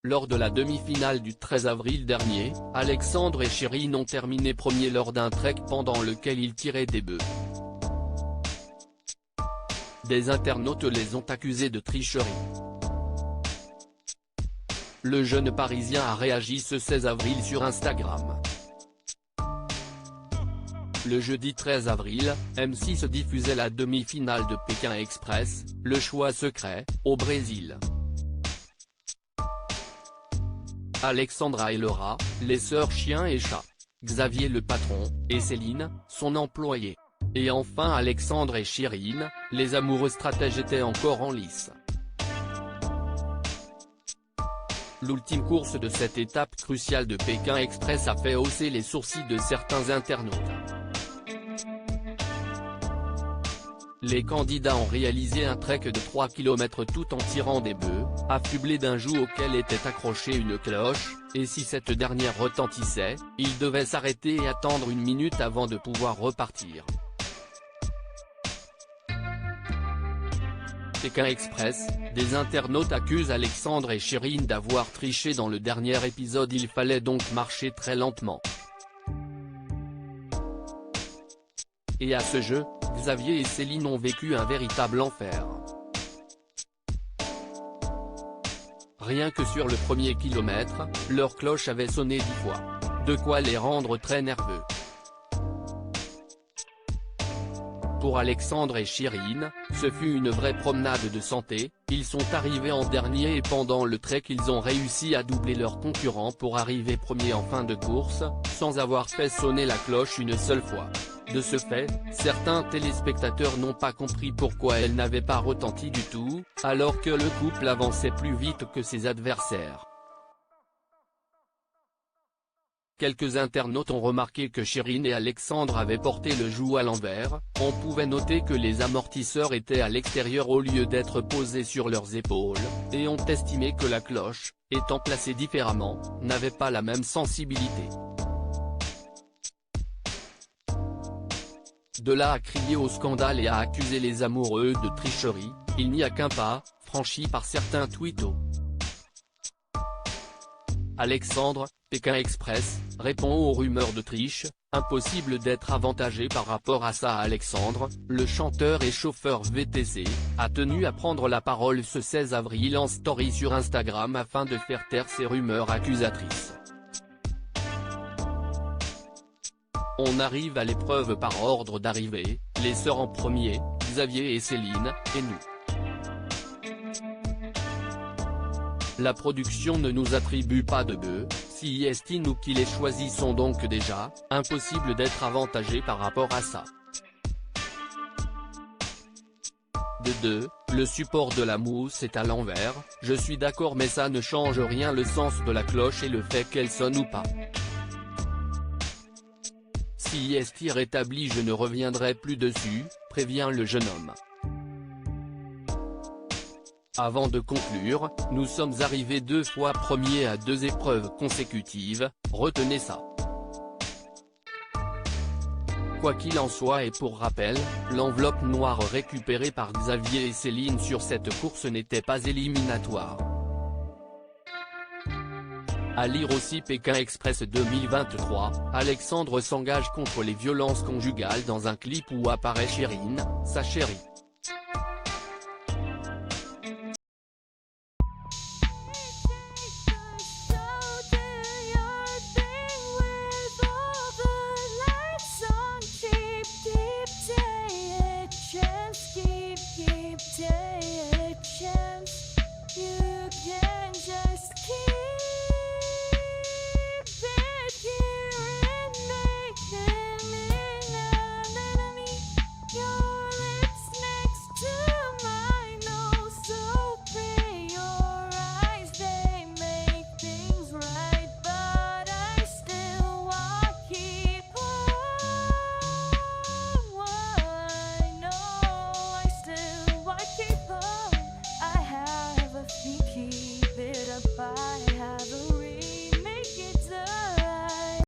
Lors de la demi-finale du 13 avril dernier, Alexandre et Chérine ont terminé premiers lors d'un trek pendant lequel ils tiraient des bœufs. Des internautes les ont accusés de tricherie. Le jeune Parisien a réagi ce 16 avril sur Instagram. Le jeudi 13 avril, M6 diffusait la demi-finale de Pékin Express, le choix secret, au Brésil. Alexandra et Laura, les sœurs chien et chat. Xavier le patron, et Céline, son employé. Et enfin Alexandre et Chérine, les amoureux stratèges étaient encore en lice. L'ultime course de cette étape cruciale de Pékin Express a fait hausser les sourcils de certains internautes. Les candidats ont réalisé un trek de 3 km tout en tirant des bœufs, affublés d'un joug auquel était accrochée une cloche, et si cette dernière retentissait, ils devaient s'arrêter et attendre une minute avant de pouvoir repartir. Pékin Express, des internautes accusent Alexandre et Chérine d'avoir triché dans le dernier épisode. Il fallait donc marcher très lentement. Et à ce jeu, Xavier et Céline ont vécu un véritable enfer. Rien que sur le premier kilomètre, leur cloche avait sonné 10 fois. De quoi les rendre très nerveux. Pour Alexandre et Chérine, ce fut une vraie promenade de santé. Ils sont arrivés en dernier et pendant le trek ils ont réussi à doubler leurs concurrents pour arriver premier en fin de course, sans avoir fait sonner la cloche une seule fois. De ce fait, certains téléspectateurs n'ont pas compris pourquoi elle n'avait pas retenti du tout, alors que le couple avançait plus vite que ses adversaires. Quelques internautes ont remarqué que Chérine et Alexandre avaient porté le joug à l'envers. On pouvait noter que les amortisseurs étaient à l'extérieur au lieu d'être posés sur leurs épaules, et ont estimé que la cloche, étant placée différemment, n'avait pas la même sensibilité. De là à crier au scandale et à accuser les amoureux de tricherie, il n'y a qu'un pas franchi par certains twittos. Alexandre, Pékin Express, répond aux rumeurs de triche. Impossible d'être avantagé par rapport à ça. Alexandre, le chanteur et chauffeur VTC, a tenu à prendre la parole ce 16 avril en story sur Instagram afin de faire taire ces rumeurs accusatrices. On arrive à l'épreuve par ordre d'arrivée, les sœurs en premier, Xavier et Céline, et nous. La production ne nous attribue pas de bœufs, si est nous qui les choisissons donc déjà, impossible d'être avantagé par rapport à ça. De 2, le support de la mousse est à l'envers, je suis d'accord mais ça ne change rien le sens de la cloche et le fait qu'elle sonne ou pas. Si est rétabli je ne reviendrai plus dessus, prévient le jeune homme. Avant de conclure, nous sommes arrivés 2 fois premiers à 2 épreuves consécutives, retenez ça. Quoi qu'il en soit et pour rappel, l'enveloppe noire récupérée par Xavier et Céline sur cette course n'était pas éliminatoire. À lire aussi Pékin Express 2023, Alexandre s'engage contre les violences conjugales dans un clip où apparaît Chérine, sa chérie.